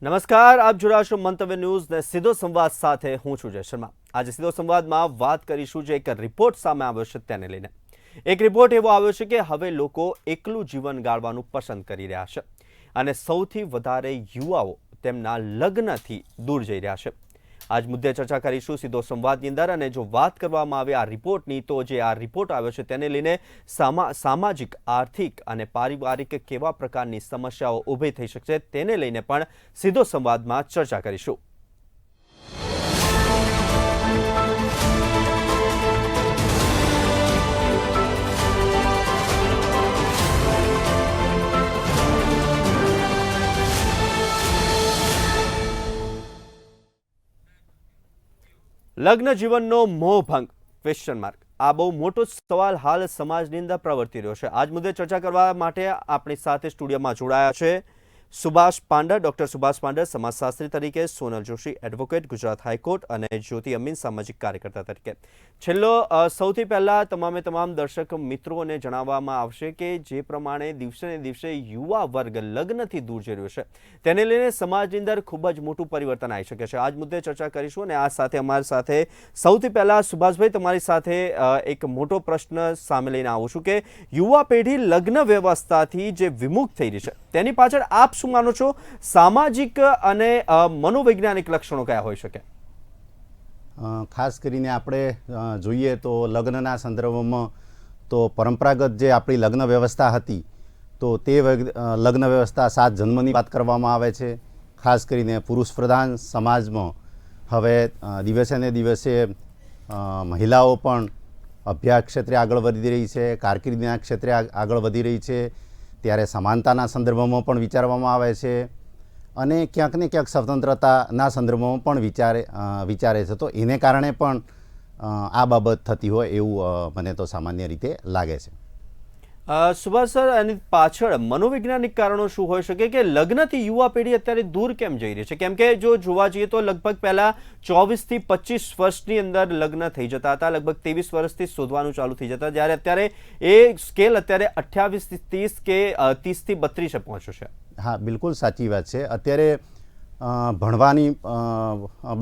નમસ્કાર, આપ જોડાશો મંતવ્ય ન્યૂઝ ને સીધો સંવાદ સાથે હું છું જય શર્મા। આજે સીધો સંવાદમાં વાત કરીશું જે એક રિપોર્ટ સામે આવ્યો છે તેને લઈને। એક રિપોર્ટ એવો આવ્યો છે કે હવે લોકો એકલું જીવન ગાળવાનું પસંદ કરી રહ્યા છે અને સૌથી વધારે યુવાઓ તેમના લગ્નથી દૂર જઈ રહ્યા છે। આજ મુદ્દે ચર્ચા કરીશું સીધો સંવાદની અંદર। અને જો વાત કરવામાં આવે આ રિપોર્ટની, તો જે આ રિપોર્ટ આવ્યો છે તેને લઈને સામાજિક, આર્થિક અને પારિવારિક કેવા પ્રકારની સમસ્યાઓ ઊભી થઈ શકશે તેને લઈને પણ સીધો સંવાદમાં ચર્ચા કરીશું। લગ્ન જીવનનો મોહભંગ ક્વેશ્ચન માર્ક આ બહુ મોટો સવાલ હાલ સમાજની અંદર પ્રવર્તી રહ્યો છે। આજ મુદ્દે ચર્ચા કરવા માટે આપણી સાથે સ્ટુડિયોમાં જોડાયા છે સુભાષ પાંડર, ડોક્ટર સુભાષ પાંડર સમાજશાસ્ત્રી તરીકે, સોનલ જોશી એડવોકેટ ગુજરાત હાઈકોર્ટ અને જ્યોતિ અમીન સામાજિક કાર્યકર્તા તરીકે। છેલ્લો સૌથી પહેલાં તમામ દર્શક મિત્રોને જણાવવામાં આવશે કે જે પ્રમાણે દિવસે ને દિવસે યુવા વર્ગ લગ્નથી દૂર જઈ રહ્યો છે તેને લઈને સમાજની અંદર ખૂબ જ મોટું પરિવર્તન આવી શકે છે। આજ મુદ્દે ચર્ચા કરીશું અને આ સાથે અમારી સાથે સૌથી પહેલાં સુભાષભાઈ તમારી સાથે એક મોટો પ્રશ્ન સામે લઈને આવું છું કે યુવા પેઢી લગ્ન વ્યવસ્થાથી જે વિમુખ થઈ રહી છે તેની પાછળ આપ શું માનો છો? સામાજિક અને મનોવૈજ્ઞાનિક લક્ષણો કયા હોઈ શકે? ખાસ કરીને આપણે જોઈએ તો લગ્નના સંદર્ભમાં તો પરંપરાગત જે આપણી લગ્ન વ્યવસ્થા હતી તો તે લગ્ન વ્યવસ્થા 7 જન્મની વાત કરવામાં આવે છે। ખાસ કરીને પુરુષ પ્રધાન સમાજમાં હવે દિવસે ને દિવસે મહિલાઓ પણ અભ્યાસ ક્ષેત્રે આગળ વધી રહી છે, કારકિર્દીના ક્ષેત્રે આગળ વધી રહી છે, ત્યારે સમાનતાના સંદર્ભમાં પણ વિચારવામાં આવે છે અને ક્યાંક ને ક્યાંક સ્વતંત્રતાના સંદર્ભમાં પણ વિચારે છે। તો એને કારણે પણ આ બાબત થતી હોય એવું મને તો સામાન્ય રીતે લાગે છે। સુભાષ સર, એની પાછળ મનોવૈજ્ઞાનિક કારણો શું હોઈ શકે કે લગ્નથી યુવા પેઢી અત્યારે દૂર કેમ જઈ રહી છે? કેમ કે જો જોવા જઈએ તો લગભગ પહેલાં 24 થી 25 વર્ષની અંદર લગ્ન થઈ જતા હતા, લગભગ 23 વર્ષથી શોધવાનું ચાલુ થઈ જતા, જ્યારે અત્યારે એ સ્કેલ અત્યારે 28 થી 30 કે 30 થી 32 પહોંચ્યો છે। હા, બિલકુલ સાચી વાત છે। અત્યારે ભણવાની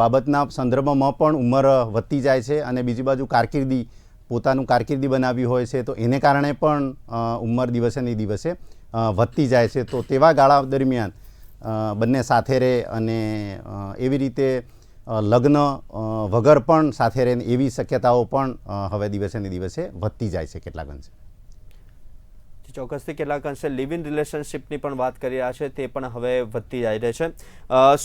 બાબતના સંદર્ભમાં પણ ઉંમર વધતી જાય છે અને બીજી બાજુ પોતાનું કારકિર્દી બનાવી હોય છે તો એને કારણે પણ ઉંમર દિવસે ને દિવસે વધતી જાય છે। તો તેવા ગાળા દરમિયાન બંને સાથે રહે અને એવી રીતે લગ્ન વગર પણ સાથે રહે એવી શક્યતાઓ પણ હવે દિવસે ને દિવસે વધતી જાય છે કેટલાક અંશે। ચોક્કસથી કેટલાક અંશે લિવ ઇન રિલેશનશિપની પણ વાત કરી રહ્યા છે તે પણ હવે વધતી જાય રહી છે।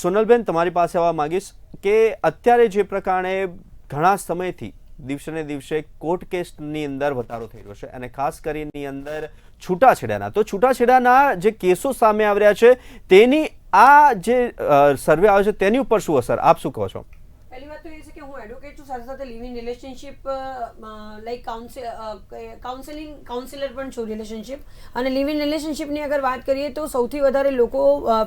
સોનલબેન, તમારી પાસે આવવા માંગીશ કે અત્યારે જે પ્રકારે ઘણા સમયથી દિવસે ને દિવસે કોર્ટ કેસની અંદર વધારો થઈ રહ્યો છે અને ખાસ કરીને અંદર છૂટાછેડાના, તો છૂટાછેડાના જે કેસો સામે આવી રહ્યા છે તેની આ જે સર્વે આવે છે તેની ઉપર શું અસર, આપ શું કહો છો? પહેલી વાત તો એ છે કે હું એડવોકેટ છું, સાથે સાથે live in relationship like counsellor પણ છું રિલેશનશિપ અને લિવ ઇન રિલેશનશિપની અગર વાત કરીએ તો સૌથી વધારે લોકો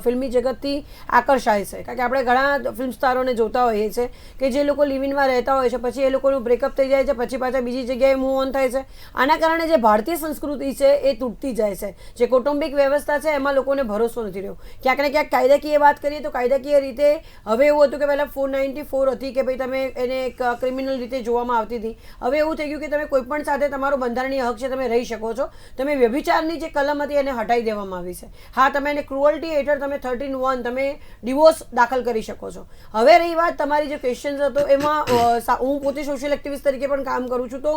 ફિલ્મી જગતથી આકર્ષાય છે, કારણ કે આપણે ઘણા ફિલ્મ સ્ટારોને જોતા હોઈએ છીએ કે જે લોકો લિવ ઇનમાં રહેતા હોય છે, પછી એ લોકોનું બ્રેકઅપ થઈ જાય છે, પછી પાછા બીજી જગ્યાએ મૂવ ઓન થાય છે। આના કારણે જે ભારતીય સંસ્કૃતિ છે એ તૂટતી જાય છે, જે કૌટુંબિક વ્યવસ્થા છે એમાં લોકોને ભરોસો નથી રહ્યો। ક્યાંક ને ક્યાંક કાયદાકીય વાત કરીએ તો કાયદાકીય રીતે હવે એવું હતું કે પહેલાં 494 હતી કે ભાઈ તમે એને એક ક્રિમિનલ રીતે જોવામાં આવતી હતી, હવે એવું થઈ ગયું કે તમે કોઈ પણ સાથે તમારો બંધારણીય હક છે, તમે રહી શકો છો। તમે વ્યભિચારની જે કલમ હતી એને હટાવી દેવામાં આવી છે। હા, તમે એને ક્રુઅલ્ટી હેઠળ તમે 13(1) તમે ડિવોર્સ દાખલ કરી શકો છો। હવે રહી વાત તમારી જે ક્વેશ્ચન હતો એમાં હું પોતે સોશિયલ એક્ટિવિસ્ટ તરીકે પણ કામ કરું છું, તો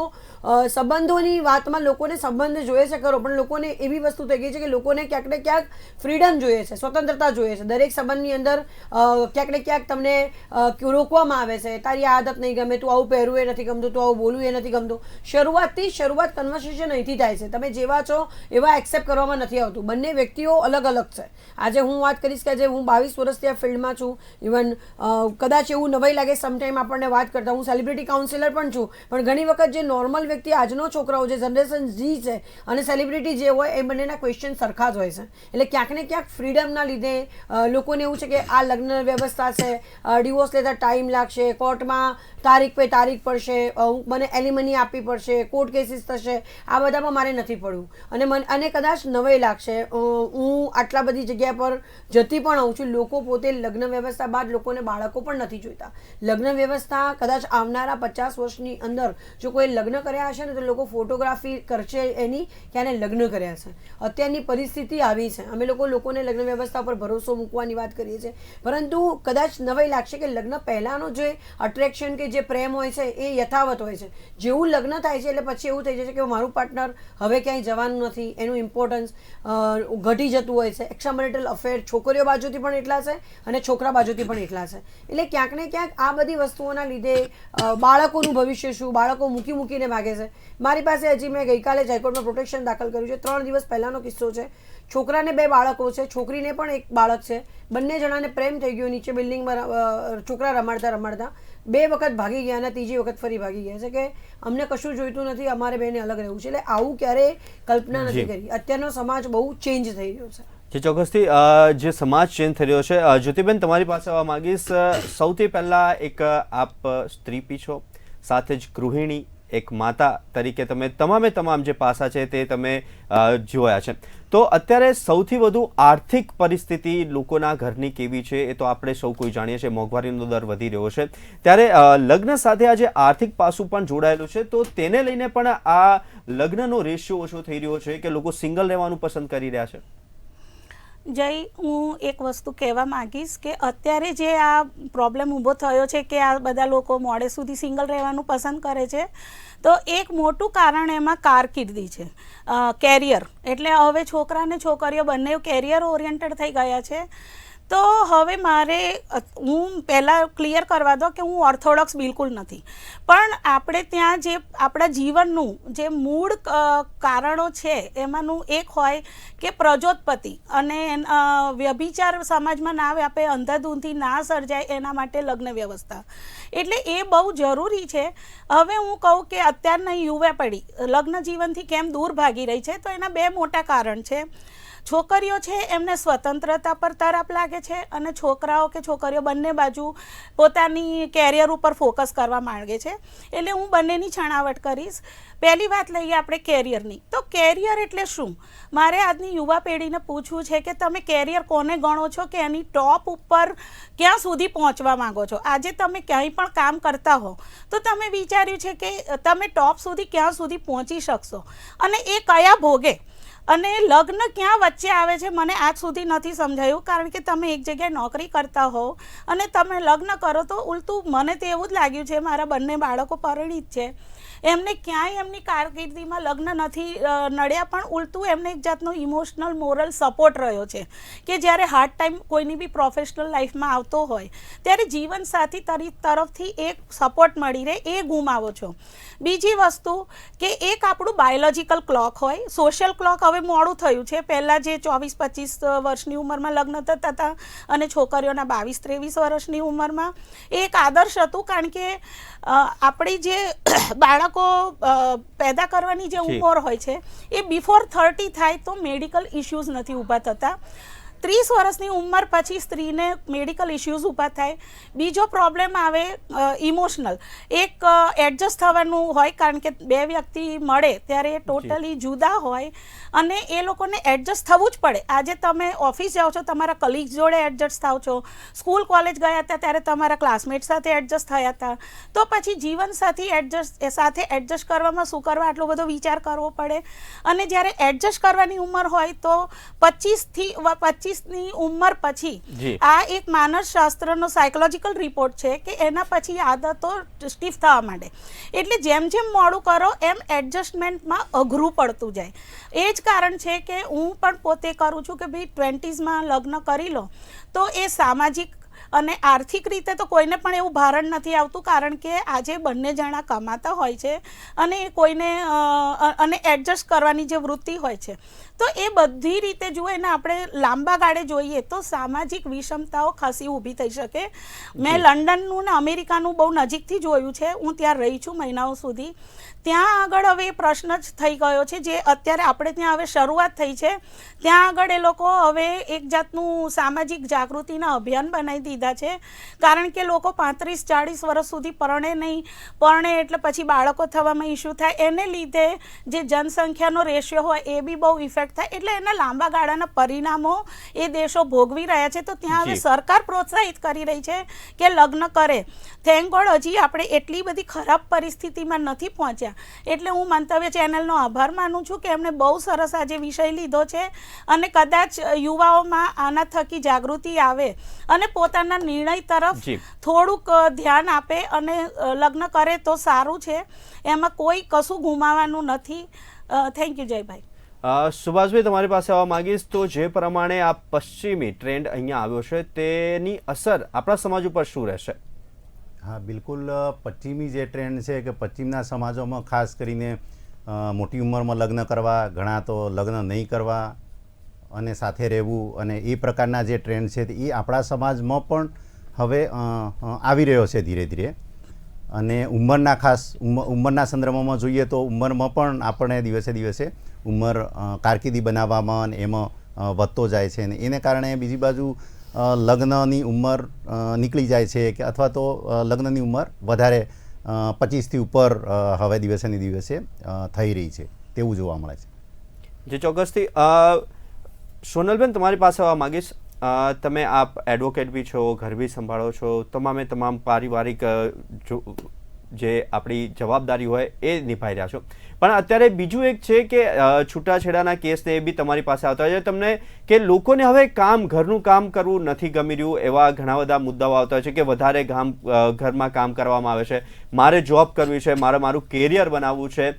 સંબંધોની વાતમાં લોકોને સંબંધ જોઈએ છે ખરો, પણ લોકોને એવી વસ્તુ થઈ ગઈ છે કે લોકોને ક્યાંક ને ક્યાંક ફ્રીડમ જોઈએ છે, સ્વતંત્રતા જોઈએ છે। દરેક સંબંધની અંદર ક્યાંક ને ક્યાંક તમને રોકવામાં આવે છે, તારી આદત નહીં ગમે, તું આવું પહેરવું એ નથી ગમતું, તું આવું બોલવું એ નથી ગમતું। શરૂઆત કન્વર્સેશન અહીંથી થાય છે, તમે જેવા છો એવા એક્સેપ્ટ કરવામાં નથી આવતું। બંને વ્યક્તિઓ અલગ અલગ છે। આજે હું વાત કરીશ કે આજે હું 22 વર્ષથી આ ફિલ્ડમાં છું, ઇવન કદાચ એવું નવાઈ લાગે સમટાઈમ આપણને વાત કરતા, હું સેલિબ્રિટી કાઉન્સિલર પણ છું, પણ ઘણી વખત જે નોર્મલ વ્યક્તિ આજનો છોકરાઓ જે જનરેશન જી છે અને સેલિબ્રિટી જે હોય એ બંનેના ક્વેશ્ચન સરખા જ હોય છે। એટલે ક્યાંક ને ક્યાંક ફ્રીડમના લીધે લોકોને એવું છે કે આ લગ્ન વ્યવસ્થા છે, ડિવોર્સ લેતા ટાઈમ લાગશે, કોર્ટ કોર્ટમાં તારીખ પે તારીખ પડશે, મને એલિમની આપવી પડશે, કોર્ટ કેસીસ થશે, આ બધામાં મારે નથી પડવું. અને કદાચ નવાઈ લાગશે, હું આટલા બધી જગ્યા પર જતી પણ હોઉં છું. લોકો પોતે લગ્ન વ્યવસ્થા બાદ લોકોને બાળકો પણ નથી જોઈતા. લગ્ન વ્યવસ્થા કદાચ આવનારા 50 વર્ષની અંદર જો કોઈ લગ્ન કર્યા હશે ને તો લોકો ફોટોગ્રાફી કરશે એની કે આને લગ્ન કર્યા છે. અત્યારની પરિસ્થિતિ આવી છે. અમે લોકોને લગ્ન વ્યવસ્થા પર ભરોસો મૂકવાની વાત કરીએ છીએ, પરંતુ કદાચ નવાઈ લાગશે કે લગ્ન પહેલાંનો જે અટ્રેક્શન કે જે પ્રેમ હોય છે એ યથાવત હોય છે. જેવું લગ્ન થાય છે એટલે પછી એવું થઈ જશે કે મારું પાર્ટનર હવે ક્યાંય જવાનું નથી, એનું ઇમ્પોર્ટન્સ ઘટી જતું હોય છે. એક્સ્ટ્રા મેરિટલ અફેર છોકરીઓ બાજુથી પણ એટલા છે અને છોકરા બાજુથી પણ એટલા છે. એટલે ક્યાંક ને ક્યાંક આ બધી વસ્તુઓના લીધે બાળકોનું ભવિષ્ય શું, બાળકો મૂકીને ભાગે છે. મારી પાસે હજી મેં ગઈકાલે જ હાઈકોર્ટમાં પ્રોટેક્શન દાખલ કર્યું છે. 3 દિવસ પહેલાંનો કિસ્સો છે. છોકરાને 2 બાળકો છે, છોકરીને પણ 1 બાળક છે. બંને જણાને પ્રેમ થઈ ગયો. નીચે બિલ્ડિંગમાં છોકરા રમાડતા 2 વખત ભાગી ગયા અને 3જી વખત ફરી ભાગી ગયા છે કે અમને કશું જોઈતું નથી, અમારે બેને અલગ રહેવું છે. એટલે આવું ક્યારેય કલ્પના નથી કરી. અત્યારનો સમાજ બહુ ચેન્જ થઈ રહ્યો છે. જે ચોક્કસથી જે સમાજ ચેન્જ થઈ રહ્યો છે. જ્યોતિબેન, તમારી પાસે આવવા માંગીશ. સૌથી પહેલાં એક આપ સ્ત્રી બી છો, સાથે જ ગૃહિણી, એક માતા તરીકે તમે તમામ જે પાસા છે તે તમે જોયા છે. તો અત્યારે સૌથી વધુ આર્થિક પરિસ્થિતિ લોકોના ઘરની કેવી છે એ તો આપણે સૌ કોઈ જાણીએ છીએ. મોંઘવારીનો દર વધી રહ્યો છે, ત્યારે લગ્ન સાથે આ જે આર્થિક પાસું પણ જોડાયેલું છે, તો તેને લઈને પણ આ લગ્નનો રેશિયો ઓછો થઈ રહ્યો છે કે લોકો સિંગલ રહેવાનું પસંદ કરી રહ્યા છે. જય, હું એક વસ્તુ કહેવા માંગીશ કે અત્યારે જે આ પ્રોબ્લેમ ઊભો થયો છે કે આ બધા લોકો મોડે સુધી સિંગલ રહેવાનું પસંદ કરે છે, તો એક મોટું કારણ એમાં કારકિર્દી છે, કેરિયર. એટલે હવે છોકરા અને છોકરીઓ બંને કેરિયર ઓરિએન્ટેડ થઈ ગયા છે. તો હવે હું પહેલાં ક્લિયર કરવા દો કે હું ઓર્થોડોક્સ બિલકુલ નથી, પણ આપણે ત્યાં જે આપણા જીવનનું જે મૂળ કારણો છે એમાંનું એક હોય કે પ્રજોત્પત્તિ અને વ્યભિચાર સમાજમાં ના વ્યાપે, અંધાધૂંધી ના સર્જાય, એના માટે લગ્ન વ્યવસ્થા. એટલે એ બહુ જરૂરી છે. હવે હું કહું કે અત્યારના યુવા પેઢી લગ્ન જીવનથી કેમ દૂર ભાગી રહી છે, તો એના 2 મોટા કારણ છે. છોકરીઓ છે એમને સ્વતંત્રતા પર તરફ લાગે છે અને છોકરાઓ કે છોકરીઓ બંને બાજુ પોતાની કેરિયર ઉપર ફોકસ કરવા માંગે છે. એટલે હું બંનેની છણાવટ કરીશ. પહેલી વાત લઈએ આપણે કેરિયરની. તો કેરિયર એટલે શું? મારે આજની યુવા પેઢીને પૂછવું છે કે તમે કેરિયર કોને ગણો છો કે એની ટોપ ઉપર ક્યાં સુધી પહોંચવા માંગો છો? આજે તમે ક્યાંય પણ કામ કરતા હો તો તમે વિચાર્યું છે કે તમે ટોપ સુધી ક્યાં સુધી પહોંચી શકશો અને એ કયા ભોગે? અને લગ્ન ક્યાં વચ્ચે આવે છે મને આજ સુધી નથી સમજાયું. કારણ કે તમે એક જગ્યાએ નોકરી કરતા હો અને તમે લગ્ન કરો તો ઉલટું મને તો એવું જ લાગ્યું છે, મારા બંને બાળકો પરિણીત છે, એમને ક્યાંય એમની કારકિર્દીમાં લગ્ન નથી નડ્યા, પણ ઉલટું એમને એક જાતનો ઇમોશનલ મોરલ સપોર્ટ રહ્યો છે કે જ્યારે હાર્ડ ટાઈમ કોઈની બી પ્રોફેશનલ લાઈફમાં આવતો હોય ત્યારે જીવનસાથી તરફથી એક સપોર્ટ મળી રહે, એ ગુમાવો છો. બીજી વસ્તુ કે એક આપણું બાયોલોજિકલ ક્લોક હોય, સોશિયલ ક્લોક હવે મોડું થયું છે. પહેલાં જે 24-25 વર્ષની ઉંમરમાં લગ્ન થતા હતા અને છોકરીઓના 22-23 વર્ષની ઉંમરમાં એ એક આદર્શ હતું. કારણ કે આપણી જે બાળકો પેદા કરવાની જે ઉંમર હોય છે એ બિફોર 30 થાય તો મેડિકલ ઇશ્યુઝ નથી ઊભા થતા. 30 વર્ષની ઉંમર પછી સ્ત્રીને મેડિકલ ઇશ્યુઝ ઊભા થાય. બીજો પ્રોબ્લેમ આવે ઇમોશનલ. એક એડજસ્ટ થવાનું હોય, કારણ કે 2 વ્યક્તિ મળે ત્યારે ટોટલી જુદા હોય અને એ લોકોને એડજસ્ટ થવું જ પડે. આજે તમે ઓફિસ જાઓ છો, તમારા કલીગ્સ જોડે એડજસ્ટ થાવ છો, સ્કૂલ કોલેજ ગયા હતા ત્યારે તમારા ક્લાસમેટ સાથે એડજસ્ટ થયા હતા, તો પછી જીવનસાથી સાથે એડજસ્ટ કરવામાં શું કરવા આટલો બધો વિચાર કરવો પડે. અને જ્યારે એડજસ્ટ કરવાની ઉંમર હોય તો 25ની ઉંમર પછી આ એક માનસશાસ્ત્રનો સાયકોલોજીકલ રિપોર્ટ છે કે એના પછી આદતો સ્ટીફ થવા માંડે. એટલે જેમ જેમ મોડું કરો એમ એડજસ્ટમેન્ટમાં અઘરું પડતું જાય. એ જ કારણ છે કે હું પણ પોતે કરું છું કે ભાઈ 20sમાં લગ્ન કરી લો તો એ સામાજિક અને આર્થિક રીતે તો કોઈને પણ એવું ભારણ નથી આવતું, કારણ કે આજે બંને જણા કમાતા હોય છે અને કોઈને અને એડજસ્ટ કરવાની જે વૃત્તિ હોય છે. તો એ બધી રીતે જુઓ એને આપણે લાંબા ગાળે જોઈએ તો સામાજિક વિષમતાઓ ખાસી ઊભી થઈ શકે. મેં લંડનનું ને અમેરિકાનું બહુ નજીકથી જોયું છે. હું ત્યાં રહી છું મહિનાઓ સુધી. ત્યાં આગળ હવે એ પ્રશ્ન જ થઈ ગયો છે જે અત્યારે આપણે ત્યાં હવે શરૂઆત થઈ છે. ત્યાં આગળ એ લોકો હવે એક જાતનું સામાજિક જાગૃતિના અભિયાન બનાવી દીધા લીધા છે, કારણ કે લોકો 35-40 વર્ષ સુધી પરણે એટલે પછી બાળકો થવામાં ઇસ્યુ થાય, એને લીધે જે જનસંખ્યાનો રેશિયો હોય એ બી બહુ ઇફેક્ટ થાય, એટલે એના લાંબા ગાળાના પરિણામો એ દેશો ભોગવી રહ્યા છે. તો ત્યાં હવે સરકાર પ્રોત્સાહિત કરી રહી છે કે લગ્ન કરે. થેન્ક ગોડ હજી આપણે એટલી બધી ખરાબ પરિસ્થિતિમાં નથી પહોંચ્યા. એટલે હું મંતવ્ય ચેનલનો આભાર માનું છું કે એમણે બહુ સરસ આજે વિષય લીધો છે, અને કદાચ યુવાઓમાં આના થકી જાગૃતિ આવે અને પોતાના નિર્ણય તરફ થોડુંક ધ્યાન આપે અને લગ્ન કરે તો સારું છે. એમાં કોઈ કશું ગુમાવવાનું નથી. Thank you Jaybhai. સુભાષભાઈ, તમારી પાસે આવવા માંગીશ. તો જે પ્રમાણે આ પશ્ચિમી ટ્રેન્ડ અહીંયા આવ્યો છે તેની અસર આપણા સમાજ ઉપર શું રહેશે? હા, બિલકુલ. પશ્ચિમી જે ટ્રેન્ડ છે કે પશ્ચિમના સમાજોમાં ખાસ કરીને મોટી ઉંમરમાં લગ્ન કરવા, ઘણા તો લગ્ન નહીં કરવા અને સાથે રહેવું, અને એ પ્રકારના જે ટ્રેન્ડ છે એ આપણા સમાજમાં પણ હવે આવી રહ્યો છે ધીરે ધીરે. અને ઉંમરના સંદર્ભમાં જોઈએ તો ઉંમરમાં પણ આપણે દિવસે દિવસે ઉંમર કારકિર્દી બનાવવામાં અને એમાં વધતો જાય છે, અને એને કારણે બીજી બાજુ લગ્નની ઉંમર નીકળી જાય છે કે અથવા તો લગ્નની ઉંમર વધારે 25થી ઉપર હવે દિવસે ને દિવસે થઈ રહી છે તેવું જોવા મળે છે. જે ચોક્કસથી. સોનલબેન, તમારી પાસે આવવા માંગીશ. તમે આપ એડવોકેટ બી છો, ઘર બી સંભાળો છો, તમામ પારિવારિક જે આપણી જવાબદારી હોય એ નિભાઈ રહ્યા છો, પણ અત્યારે બીજું એક છે કે છૂટાછેડાના કેસ ને એ બી તમારી પાસે આવતા હોય છે તમને, કે લોકોને હવે ઘરનું કામ કરવું નથી ગમી રહ્યું, એવા ઘણા બધા મુદ્દાઓ આવતા હોય છે કે વધારે ઘરમાં કામ કરવામાં આવે છે, મારે જોબ કરવી છે, મારું કેરિયર બનાવવું છે.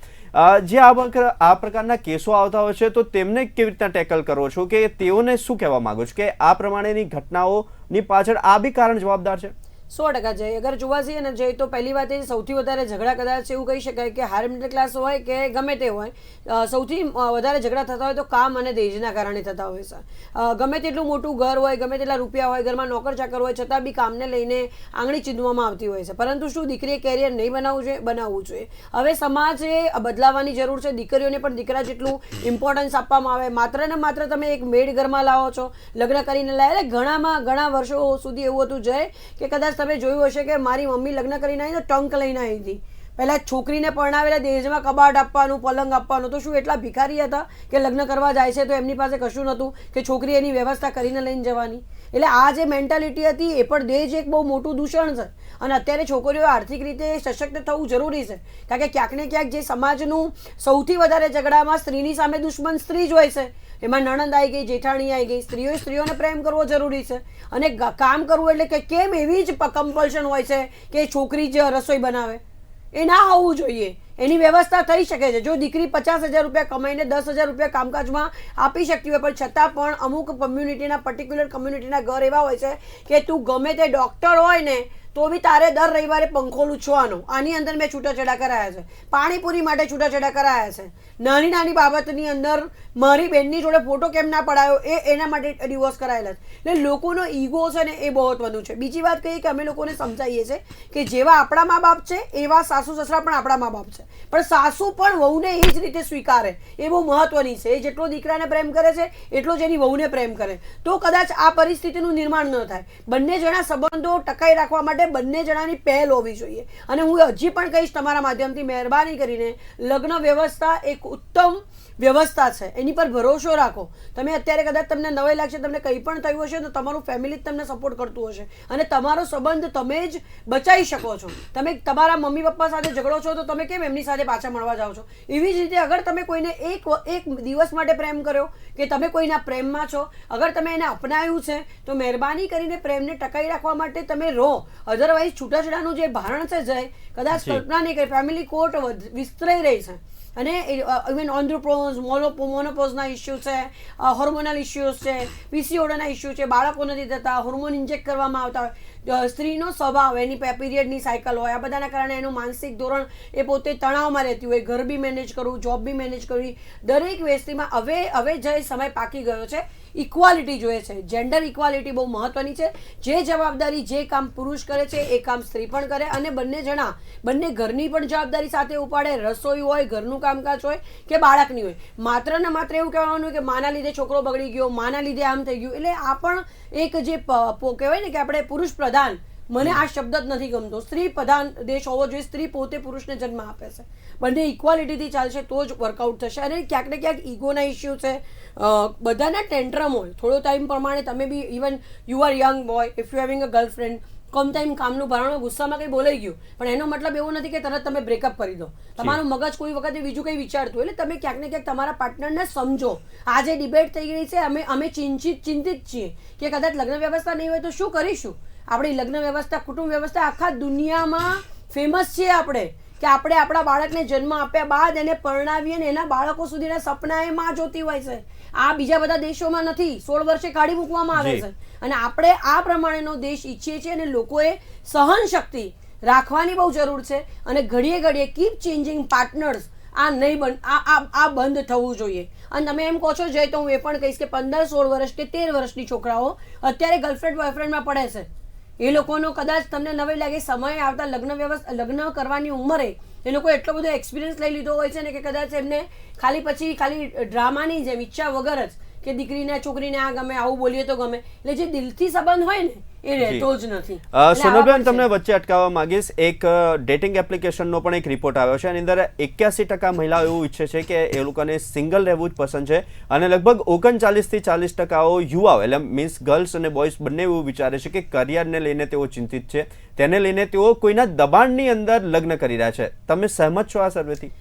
જે આ પ્રકારના કેસો આવતા હોય છે તો તેમને કેવી રીતના ટેકલ કરો છો, કે તેઓને શું કહેવા માંગો છો કે આ પ્રમાણેની ઘટનાઓની પાછળ આ બી કારણ જવાબદાર છે? 100% જય. અગર જોવા જઈએ ને જય, તો પહેલી વાત એ સૌથી વધારે ઝઘડા કદાચ એવું કહી શકાય કે હાયર મિડલ ક્લાસ હોય કે ગમે તે હોય, સૌથી વધારે ઝઘડા થતા હોય તો કામ અને દહેજના કારણે થતા હોય છે. ગમે તેટલું મોટું ઘર હોય, ગમે તેટલા રૂપિયા હોય, ઘરમાં નોકર ચાકર હોય, છતાં બી કામને લઈને આંગળી ચીંધવામાં આવતી હોય છે. પરંતુ શું દીકરીએ કેરિયર નહીં બનાવવું જોઈએ? હવે સમાજે બદલાવાની જરૂર છે. દીકરીઓને પણ દીકરા જેટલું ઇમ્પોર્ટન્સ આપવામાં આવે. માત્ર ને માત્ર તમે એક મેડ ઘરમાં લાવો છો, લગ્ન કરીને લાવે. ઘણા વર્ષો સુધી એવું હતું જય કે કદાચ તમે જોયું હશે કે મારી મમ્મી લગ્ન કરીને આવી તો ટંક લઈને આવી હતી. પહેલા છોકરીને પરણાવેલા દહેજમાં કબાટ આપવાનું, પલંગ આપવાનું. તો શું એટલા ભિખારી હતા કે લગ્ન કરવા જાય છે તો એમની પાસે કશું નહોતું કે છોકરી એની વ્યવસ્થા કરીને લઈને જવાની? એટલે આ જે મેન્ટાલિટી હતી એ પણ દહેજ એક બહુ મોટું દૂષણ છે. અને અત્યારે છોકરીઓ આર્થિક રીતે સશક્ત થવું જરૂરી છે, કારણ કે ક્યાંક ને ક્યાંક જે સમાજનું સૌથી વધારે ઝઘડામાં સ્ત્રીની સામે દુશ્મન સ્ત્રી જ હોય છે. એમાં નણંદ આવી ગઈ, જેઠાણી આવી ગઈ. સ્ત્રીઓને પ્રેમ કરવો જરૂરી છે, અને કામ કરવું એટલે કે કેમ એવી જ કમ્પલ્શન હોય છે કે છોકરી જ રસોઈ બનાવે? એ ના હોવું જોઈએ. એની વ્યવસ્થા થઈ શકે છે. જો દીકરી 50,000 રૂપિયા કમાઈને 10,000 રૂપિયા કામકાજમાં આપી શકતી હોય, પણ છતાં પણ અમુક પર્ટિક્યુલર કમ્યુનિટીના ઘર એવા હોય છે કે તું ગમે તે ડૉક્ટર હોય ને તો બી તારે દર રવિવારે પંખો લૂછવાનો. આની અંદર મેં છૂટાછેડા કરાયા છે. પાણીપુરી માટે છૂટાછેડા કરાયા છે. નાની બાબતની અંદર મારી બહેનની જોડે ફોટો કેમ ના પડાયો એના માટે ડિવોર્સ કરાયેલા છે. એટલે લોકોનો ઈગો છે ને એ બહુ વધુ છે. બીજી વાત કહીએ કે અમે લોકોને સમજાવીએ છીએ કે જેવા આપણા મા બાપ છે એવા સાસુ સસરા પણ આપણા મા બાપ છે, પણ સાસુ પણ વહુને એ જ રીતે સ્વીકારે એ બહુ મહત્વની છે. એ જેટલો દીકરાને પ્રેમ કરે છે એટલો જ એની વહુને પ્રેમ કરે, તો કદાચ આ પરિસ્થિતિનું નિર્માણ ન થાય. બંને જણા સંબંધો ટકાઈ રાખવા માટે બંને જણાની પહેલ હોવી જોઈએ. અને હું હજી પણ કહીશ તમારા માધ્યમથી, મહેરબાની કરીને લગ્ન વ્યવસ્થા એક ઉત્તમ વ્યવસ્થા છે, એની પર ભરોસો રાખો. તમે અત્યારે કદાચ તમને નવાઈ લાગશે, તમને કંઈ પણ થયું હશે તો તમારું ફેમિલી જ તમને સપોર્ટ કરતું હશે, અને તમારો સંબંધ તમે જ બચાવી શકો છો. તમે તમારા મમ્મી પપ્પા સાથે ઝઘડો છો તો તમે કેમ એમની સાથે પાછા મળવા જાઓ છો? એવી જ રીતે અગર તમે કોઈને એક દિવસ માટે પ્રેમ કર્યો કે તમે કોઈના પ્રેમમાં છો, અગર તમે એને અપનાવ્યું છે તો મહેરબાની કરીને પ્રેમને ટકાઈ રાખવા માટે તમે રહો. અધરવાઇઝ છૂટાછેડાનું જે ભારણ છે જય, કદાચ કલ્પના નહીં કરી. ફેમિલી કોર્ટ વિસ્તરાઈ રહી છે, અને ઇવન ઓન્ડ્રોપ્રોઝ, મોનોપોઝના ઇસ્યુ છે, હોર્મોનલ ઇસ્યુઝ છે, પીસીઓડીના ઇસ્યુ છે, બાળકો નથી થતા, હોર્મોન ઇન્જેક્ટ કરવામાં આવતા હોય. સ્ત્રીનો સ્વભાવ, એની પીરિયડની સાયકલ હોય, આ બધાના કારણે એનું માનસિક ધોરણ એ પોતે તણાવમાં રહેતી હોય, ઘર બી મેનેજ કરવું, જોબ બી મેનેજ કરવી, દરેક વ્યક્તિમાં હવે જે સમય પાકી ગયો છે, ઇક્વાલિટી જોઈએ છે. જેન્ડર ઇક્વાલિટી બહુ મહત્વની છે. જે જવાબદારી જે કામ પુરુષ કરે છે એ કામ સ્ત્રી પણ કરે, અને બંને ઘરની પણ જવાબદારી સાથે ઉપાડે. રસોઈ હોય, ઘરનું કામકાજ હોય કે બાળકની હોય. માત્ર ને માત્ર એવું કહેવાનું કે માના લીધે છોકરો બગડી ગયો, માના લીધે આમ થઈ ગયું. એટલે આ પણ એક જે કહેવાય ને કે આપણે પુરુષ પ્રધાન, મને આ શબ્દ જ નથી ગમતો. સ્ત્રી પ્રધાન દેશ હોવો જોઈએ. સ્ત્રી પોતે પુરુષને જન્મ આપે છે. બંને ઇક્વાલિટીથી ચાલશે તો જ વર્કઆઉટ થશે. અને ક્યાંક ને ક્યાંક ઈગોના ઇસ્યુ છે, બધાના ટેન્ટ્રમ હોય. થોડો ટાઈમ પ્રમાણે તમે બી, even you are young boy, if you having a girlfriend, કમ ટાઈમ કામનું ભરાણો, ગુસ્સામાં કંઈ બોલાઈ ગયું, પણ એનો મતલબ એવો નથી કે તરત તમે બ્રેકઅપ કરી દો. તમારું મગજ કોઈ વખતે બીજું કંઈ વિચારતું, એટલે તમે ક્યાંક ને ક્યાંક તમારા પાર્ટનરને સમજો. આજે ડિબેટ થઈ ગઈ છે, અમે ચિંતિત છીએ કે કદાચ લગ્ન વ્યવસ્થા નહીં હોય તો શું કરીશું. આપણી લગ્ન વ્યવસ્થા, કુટુંબ વ્યવસ્થા આખા દુનિયામાં ફેમસ છે. આપણે આપણા બાળકને જન્મ આપ્યા બાદ એને પરણાવીએ ને એના બાળકો સુધીના સપના એ માં જોતી હોય છે. આ બીજા બધા દેશોમાં નથી. 16 વર્ષે કાઢી મૂકવામાં આવે છે. અને આપણે આ પ્રમાણેનો દેશ ઈચ્છીએ છીએ, અને લોકોએ સહન શક્તિ રાખવાની બહુ જરૂર છે. અને ઘડીએ કીપ ચેન્જિંગ પાર્ટનર્સ, આ નહીં આ બંધ થવું જોઈએ. અને તમે એમ કહો છો જય, તો હું એ પણ કહીશ કે 15, 16 વર્ષ કે 13 વર્ષની છોકરાઓ અત્યારે ગર્લફ્રેન્ડ બોયફ્રેન્ડમાં પડે છે. એ લોકોનો કદાચ તમને નવાઈ લાગે, સમય આવતા લગ્ન કરવાની ઉંમરે એ લોકો એટલો બધો એક્સપિરિયન્સ લઈ લીધો હોય છે ને કે કદાચ એમને ખાલી ડ્રામાની જેમ ઈચ્છા વગર જ કે દીકરીને છોકરીને આ ગમે, આવું બોલીએ તો ગમે, એટલે જે દિલથી સંબંધ હોય ને એ રહેતો જ નથી. સોનલબેન, તમને વચ્ચે અટકાવવા માંગીશ. એક ડેટિંગ એપ્લિકેશનનો પણ એક રિપોર્ટ આવ્યો છે. એની અંદર 81% મહિલાઓ એવું ઈચ્છે છે કે એ લોકોને સિંગલ રહેવું જ પસંદ છે, અને લગભગ 39 થી 40% યુવાઓ, એટલે મીન્સ ગર્લ્સ અને બોયઝ બંને એવું વિચારે છે કે કરિયરને લઈને તેઓ ચિંતિત છે, તેને લઈને તેઓ કોઈના દબાણની અંદર લગ્ન કરી રહ્યા છે. તમે સહમત છો આ સર્વેથી?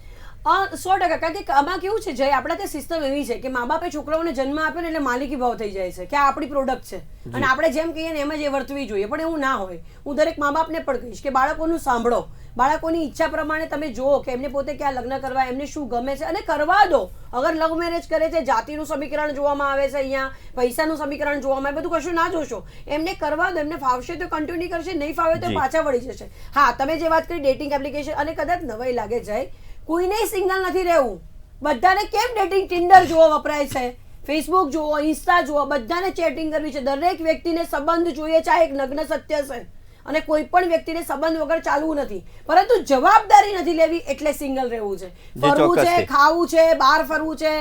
100%. કારણ કે આમાં કેવું છે જય, આપણા ત્યાં સિસ્ટમ એવી છે કે મા બાપે છોકરાઓને જન્મ આપ્યો ને એટલે માલિકી ભાવ થઈ જાય છે કે આ આપણી પ્રોડક્ટ છે, અને આપણે જેમ કહીએ ને એમ જ એ વર્તવી જોઈએ. પણ એવું ના હોય. હું દરેક મા બાપને પણ કહીશ કે બાળકોનું સાંભળો, બાળકોની ઈચ્છા પ્રમાણે તમે જુઓ કે એમને પોતે ક્યાં લગ્ન કરવા, એમને શું ગમે છે, અને કરવા દો. અગર લવ મેરેજ કરે છે, જાતિનું સમીકરણ જોવામાં આવે છે, અહીંયા પૈસાનું સમીકરણ જોવામાં આવે, બધું કશું ના જોશો. એમને કરવા દો. એમને ફાવશે તો કન્ટિન્યુ કરશે, નહીં ફાવે તો પાછા વળી જશે. હા, તમે જે વાત કરી ડેટિંગ એપ્લિકેશન, અને કદાચ નવાઈ લાગે જાય, કોઈને સિંગલ નથી રહેવું. બધાને કેમ ડેટિંગ ટિન્ડર જોવો વપરાય છે, ફેસબુક જુઓ, ઇન્સ્ટા જુઓ, બધાને ચેટિંગ કરવી છે. દરેક વ્યક્તિને સંબંધ જોઈએ, ચાહે એક નગ્ન સત્ય છે. અને કોઈ પણ વ્યક્તિને સંબંધ વગર ચાલવું નથી, પરંતુ જવાબદારી નથી લેવી એટલે સિંગલ રહેવું છે. ફરવું છે, ખાવું છે, બહાર ફરવું છે,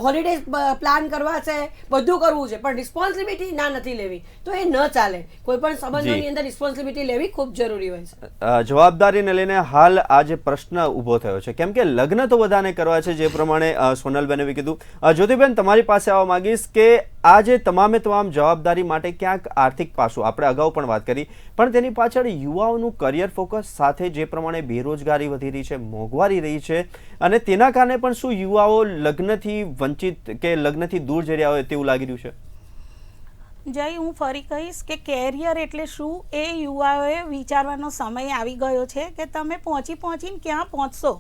હોલિડે પ્લાન કરવા છે, બધું કરવું છે, પણ રિસ્પોન્સિબિલિટી નથી લેવી, તો એ ન ચાલે. કોઈ પણ સંબંધોની અંદર રિસ્પોન્સિબિલિટી લેવી ખૂબ જરૂરી હોય છે. જવાબદારીને લઈને હાલ આ જે પ્રશ્ન ઊભો થયો છે, કેમ કે લગ્ન તો બધાને કરવા છે, જે પ્રમાણે સોનલબેને બી કીધું. જ્યોતિબેન, તમારી પાસે આવવા માંગીશ કે આ જે તમામ જવાબદારી માટે ક્યાંક આર્થિક પાસું, આપણે અગાઉ પણ વાત કરી, પણ તેની પાછળ યુવાઓનું કરિયર ફોકસ સાથે જે પ્રમાણે બેરોજગારી વધી રહી છે, મોંઘવારી રહી છે, અને તેના કારણે પણ શું યુવાઓ લગ્નથી વંચિત કે લગ્નથી દૂર જઈ રહ્યા હોય તેવું લાગી રહ્યું છે? જય, હું ફરી કહીશ કે કેરિયર એટલે શું એ યુવાઓએ વિચારવાનો સમય આવી ગયો છે કે તમે પહોંચીને ક્યાં પહોંચશો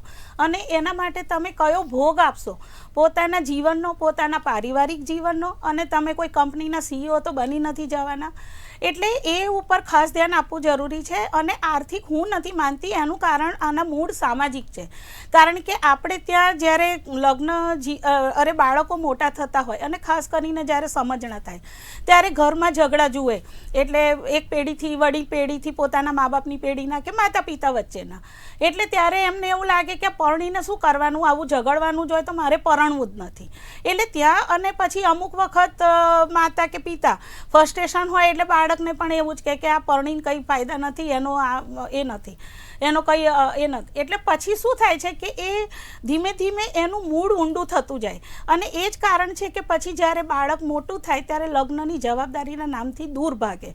અને એના માટે તમે કયો ભોગ આપશો, પોતાના જીવનનો, પોતાના પારિવારિક જીવનનો, અને તમે કોઈ કંપનીના CEO તો બની નથી જવાના. એટલે એ ઉપર ખાસ ધ્યાન આપવું જરૂરી છે. અને આર્થિક હું નથી માનતી, એનું કારણ આના મૂળ સામાજિક છે. કારણ કે આપણે ત્યાં જ્યારે બાળકો મોટા થતા હોય, અને ખાસ કરીને જ્યારે સમજણા થાય ત્યારે ઘરમાં ઝઘડા જુએ, એટલે એક પેઢીથી, વડીલ પેઢીથી પોતાના મા બાપની પેઢીના કે માતા પિતા વચ્ચેના, એટલે ત્યારે એમને એવું લાગે કે પરણીને શું કરવાનું, આવું ઝઘડવાનું જ હોય તો મારે પરણવું જ નથી. એટલે ત્યાં, અને પછી અમુક વખત માતા કે પિતા ફ્રસ્ટ્રેશન હોય એટલે બાળકને પણ એવું જ કે આ પરણીને કંઈ ફાયદા નથી, એનો એ નથી, એનો કંઈ એ નથી. એટલે પછી શું થાય છે કે એ ધીમે ધીમે એનું મૂળ ઊંડું થતું જાય. અને એ જ કારણ છે કે પછી જ્યારે બાળક મોટું થાય ત્યારે લગ્નની જવાબદારીના નામથી દૂર ભાગે,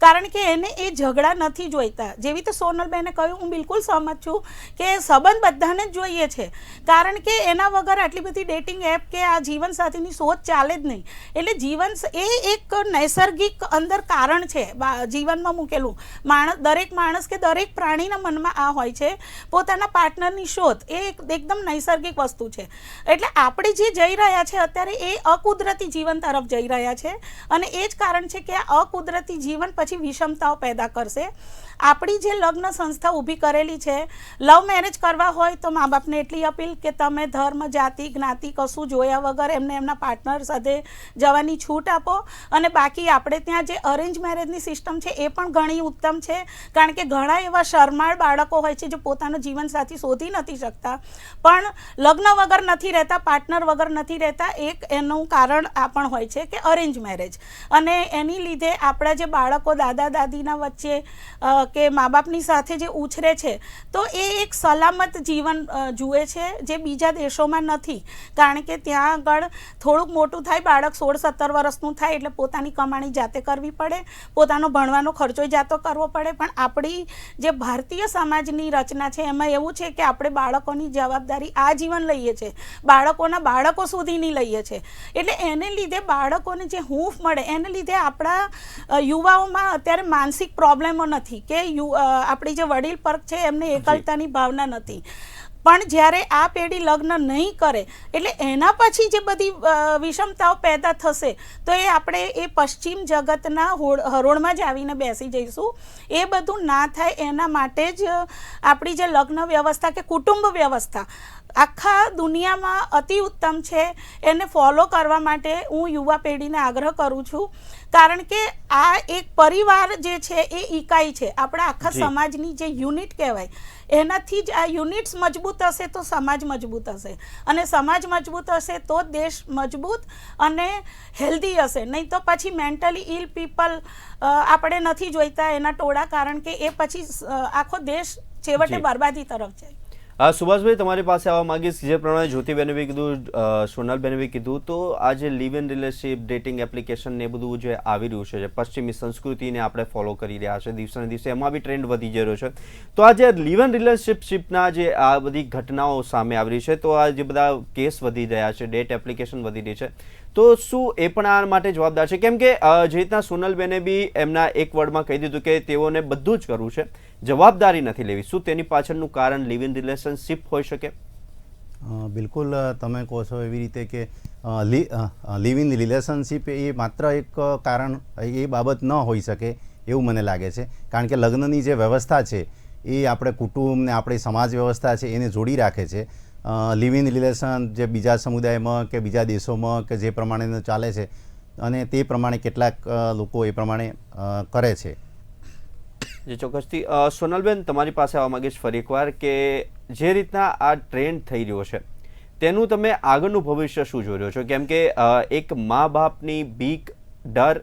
કારણ કે એને એ ઝઘડા નથી જોઈતા. જેવી રીતે સોનલબેને કહ્યું, હું બિલકુલ સહમત છું કે સંબંધ બધાને જ જોઈએ છે, કારણ કે એના વગર આટલી બધી ડેટિંગ એપ કે આ જીવનસાથીની શોધ ચાલે જ નહીં. એટલે જીવન એ એક નૈસર્ગિક અંદર કારણ છે જીવનમાં મૂકેલું. દરેક માણસ કે દરેક પ્રાણીના મનમાં આ હોય છે પોતાના પાર્ટનરની શોધ. એ એકદમ નૈસર્ગિક વસ્તુ છે. એટલે આપણે જે જઈ રહ્યા છે અત્યારે એ અકુદરતી જીવન તરફ જઈ રહ્યા છે અને એ જ કારણ છે કે આ અકુદરતી જીવન પછી વિષમતાઓ પેદા કરશે. આપણી જે લગ્ન સંસ્થા ઊભી કરેલી છે, લવ મેરેજ કરવા હોય તો મા બાપને એટલી અપીલ કે તમે ધર્મ, જાતિ, જ્ઞાતિ કશું જોયા વગર એમને એમના પાર્ટનર સાથે જવાની છૂટ આપો. અને બાકી આપણે ત્યાં જે અરેન્જ મેરેજની સિસ્ટમ છે એ પણ ઘણી ઉત્તમ છે, કારણ કે ઘણા એવા શરમાળ બાળકો હોય છે જે પોતાનો જીવનસાથી શોધી નથી શકતા પણ લગ્ન વગર નથી રહેતા, પાર્ટનર વગર નથી રહેતા. એક એનું કારણ આ પણ હોય છે કે અરેન્જ મેરેજ, અને એની લીધે આપણા જે બાળકો દાદા દાદીના વચ્ચે કે મા બાપની સાથે જે ઉછરે છે તો એ એક સલામત જીવન જુએ છે જે બીજા દેશોમાં નથી. કારણ કે ત્યાં આગળ થોડુંક મોટું થાય બાળક 16-17 વર્ષનું થાય એટલે પોતાની કમાણી જાતે કરવી પડે, પોતાનો ભણવાનો ખર્ચો જાતો કરવો પડે. પણ આપણી જે ભારતીય સમાજની રચના છે એમાં એવું છે કે આપણે બાળકોની જવાબદારી આ જીવન લઈએ છીએ, બાળકોના બાળકો સુધીની લઈએ છીએ. એટલે એને લીધે બાળકોને જે હૂંફ મળે એને લીધે આપણા યુવાઓમાં અત્યારે માનસિક પ્રોબ્લેમો નથી કે આપણી જે વડીલ વર્ગ છે એમને એકલતાની ભાવના નથી. પણ જ્યારે આ પેઢી લગ્ન નહીં કરે એટલે એના પછી જે બધી વિષમતાઓ પેદા થશે તો એ આપણે એ પશ્ચિમ જગતના હરોળમાં જ આવીને બેસી જઈશું. એ બધું ના થાય એના માટે જ આપણી જે લગ્ન વ્યવસ્થા કે કુટુંબ વ્યવસ્થા આખા દુનિયામાં અતિ ઉત્તમ છે. એને ફોલો કરવા માટે હું યુવા પેઢીને આગ્રહ કરું છું, કારણ કે આ એક પરિવાર જે છે એ ઇકાઈ છે, આપણા આખા સમાજની જે યુનિટ કહેવાય. એનાથી જ આ યુનિટ્સ મજબૂત હશે તો સમાજ મજબૂત હશે, અને સમાજ મજબૂત હશે તો દેશ મજબૂત અને હેલ્ધી હશે. નહીં તો પછી મેન્ટલી ઇલ પીપલ આપણે નથી જોઈતા એના ટોળા, કારણ કે એ પછી આખો દેશ છેવટે બરબાદી તરફ જાય. સુભાષભાઈ, તમારી પાસે આવવા માંગીશ. જે પ્રમાણે જ્યોતિબેને બી કીધું, સોનલબેને બી કીધું, તો આ જે live in relationship, dating application ને બધું જે આવી રહ્યું છે, પશ્ચિમી સંસ્કૃતિને આપણે ફોલો કરી રહ્યા છે દિવસે ને દિવસે, એમાં બી ટ્રેન્ડ વધી જઈ રહ્યો છે. તો આ જે લિવ ઇન રિલેશનશીપના જે આ બધી ઘટનાઓ સામે આવી રહી છે, તો આ જે બધા કેસ વધી રહ્યા છે, ડેટ એપ્લિકેશન વધી રહી છે, તો શું એ પણ આ માટે જવાબદાર છે? કેમ કે જે રીતના સોનલબેને બી એમના એક વર્ડમાં કહી દીધું કે તેઓને બધું જ કરવું છે, જવાબદારી નથી લેવી. શું તેની પાછળનું કારણ લિવ ઇન રિલેશનશીપ હોઈ શકે? બિલકુલ, તમે કહો છો એવી રીતે કે લિવ ઇન રિલેશનશીપ એ માત્ર એક કારણ, એ બાબત ન હોઈ શકે એવું મને લાગે છે. કારણ કે લગ્નની જે વ્યવસ્થા છે એ આપણે કુટુંબ ને આપણી સમાજ વ્યવસ્થા છે એને જોડી રાખે છે. લિવ ઇન રિલેશન જે બીજા સમુદાયમાં કે બીજા દેશોમાં કે જે પ્રમાણે ચાલે છે અને તે પ્રમાણે કેટલાક લોકો એ પ્રમાણે કરે છે. જે ચોક્કસથી. સોનલબેન, તમારી પાસે આવવા માંગીશ ફરી એકવાર કે જે રીતના આ ટ્રેન્ડ થઈ રહ્યો છે તેનું તમે આગળનું ભવિષ્ય શું જોઈ રહ્યો છો? કેમ કે એક મા બાપની બીક, ડર,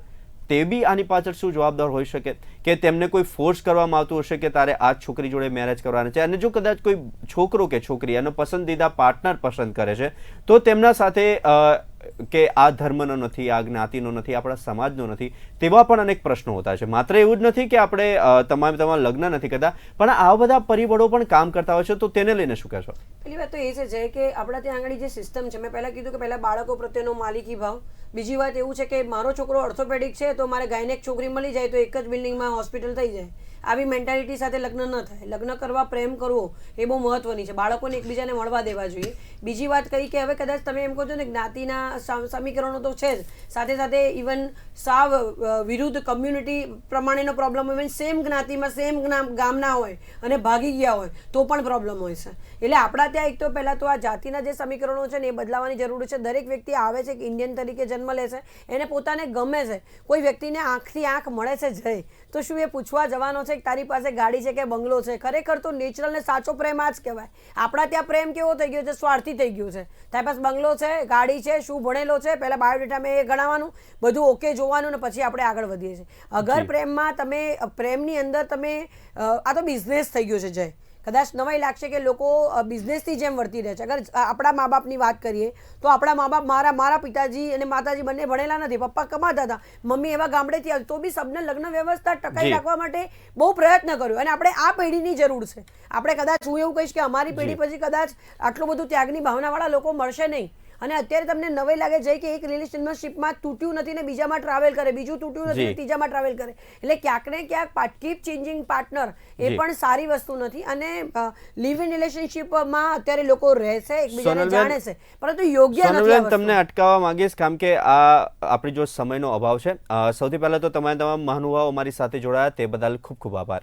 તે બી આની પાછળ શું જવાબદાર હોઈ શકે કે તેમને કોઈ ફોર્સ કરવામાં આવતું હશે કે તારે આ છોકરી જોડે મેરેજ કરવાના છે, અને જો કદાચ કોઈ છોકરો કે છોકરી એનો પસંદીદા પાર્ટનર પસંદ કરે છે તો તેમના સાથે કે આ ધર્મનો નથી, આ જ્ઞાતિનો નથી, આપણા સમાજનો નથી, તેવા પણ અનેક પ્રશ્નો હોતા છે. માત્ર એવું જ નથી કે આપણે તમારા લગ્ન નથી કરતા, પણ આ બધા પરિબળો પણ કામ કરતા હોય છે. તો તેને લઈને શું કહેશો? પહેલી વાત તો એ છે કે આપણા ત્યાં આગળ જે સિસ્ટમ છે, મેં પહેલાં કીધું કે પહેલાં બાળકો પ્રત્યેનો માલિકી ભાવ. બીજી વાત એવું છે કે મારો છોકરો ઓર્થોપેડિક છે તો મારે ગાયનેક છોકરી મળી જાય તો એક જ બિલ્ડિંગમાં હોસ્પિટલ થઈ જાય. આવી મેન્ટાલિટી સાથે લગ્ન ન થાય. લગ્ન કરવા, પ્રેમ કરવો એ બહુ મહત્વની છે. બાળકોને એકબીજાને મળવા દેવા જોઈએ. બીજી વાત કહી કે હવે કદાચ તમે એમ કહો છો ને જ્ઞાતિના સમીકરણો તો છે જ, સાથે સાથે ઇવન સાવ વિરુદ્ધ કમ્યુનિટી પ્રમાણેનો પ્રોબ્લેમ હોય, સેમ જ્ઞાતિમાં સેમ ગામના હોય અને ભાગી ગયા હોય તો પણ પ્રોબ્લેમ હોય છે. એટલે આપણા ત્યાં એક તો પહેલાં તો આ જાતિના જે સમીકરણો છે ને એ બદલાવાની જરૂર છે. દરેક વ્યક્તિ આવે છે કે ઇન્ડિયન તરીકે જન્મ લે છે, એને પોતાને ગમે છે. કોઈ વ્યક્તિને આંખથી આંખ મળે છે જય, તો શું એ પૂછવા જવાનો છે કે તારી પાસે ગાડી છે કે બંગલો છે? ખરેખર તો નેચરલ ને સાચો પ્રેમ આ જ કહેવાય. આપણા ત્યાં પ્રેમ કેવો થઈ ગયો છે? સ્વાર્થી થઈ ગયું છે. તારી પાસે બંગલો છે, ગાડી છે, શું ભણેલો છે, પહેલાં બાયોડેટામાં એ ગણાવવાનું, બધું ઓકે જોવાનું ને પછી આપણે આગળ વધીએ છીએ. અગર પ્રેમમાં તમે પ્રેમની અંદર તમે આ તો બિઝનેસ થઈ ગયો છે જય. કદાચ નવાઈ લાગશે કે લોકો બિઝનેસથી જેમ વર્તી રહે છે. અગર આપણા મા બાપની વાત કરીએ તો આપણા મા બાપ, મારા પિતાજી અને માતાજી બંને ભણેલા નથી. પપ્પા કમાતા હતા, મમ્મી એવા ગામડેથી આવી, તો બી સબને લગ્ન વ્યવસ્થા ટકાઈ રાખવા માટે બહુ પ્રયત્ન કર્યો. અને આપણે આ પેઢીની જરૂર છે. આપણે કદાચ હું એવું કહીશ કે અમારી પેઢી પછી કદાચ આટલું બધું ત્યાગની ભાવનાવાળા લોકો મળશે નહીં. અને અત્યારે તમને નવાઈ લાગે છે કે એક રિલેશનશીપમાં તૂટ્યું નથી ને બીજામાં ટ્રાવેલ કરે, બીજું તૂટ્યું નથી ને જી. ત્રીજામાં ટ્રાવેલ કરે. એટલે ક્યાંક ને ક્યાંક કીપ ચેન્જિંગ પાર્ટનર એ જી. પણ સારી વસ્તુ નથી. અને લિવ ઇન રિલેશનશીપમાં અત્યારે લોકો રહેશે, એકબીજાને સોનલબેન, જાણે છે, પરંતુ યોગ્ય નથી આ સોનલબેન, વસ્તુ. તમને અટકાવવા માંગીશ કારણ કે આ આપણી જો સમયનો અભાવ છે. સૌથી પહેલા તો તમામ મહાનુભાવો અમારી સાથે જોડાયા તે બદલ ખૂબ ખૂબ આભાર.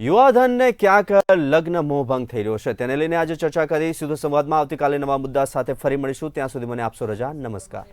યુવાધનને ક્યાંક લગ્ન મોહભંગ થઈ રહ્યો છે તેને લઈને આજે ચર્ચા કરી. સીધો સંવાદમાં આવતીકાલે નવા મુદ્દા સાથે ફરી મળીશું. ત્યાં સુધી મને આપશો રજા. નમસ્કાર.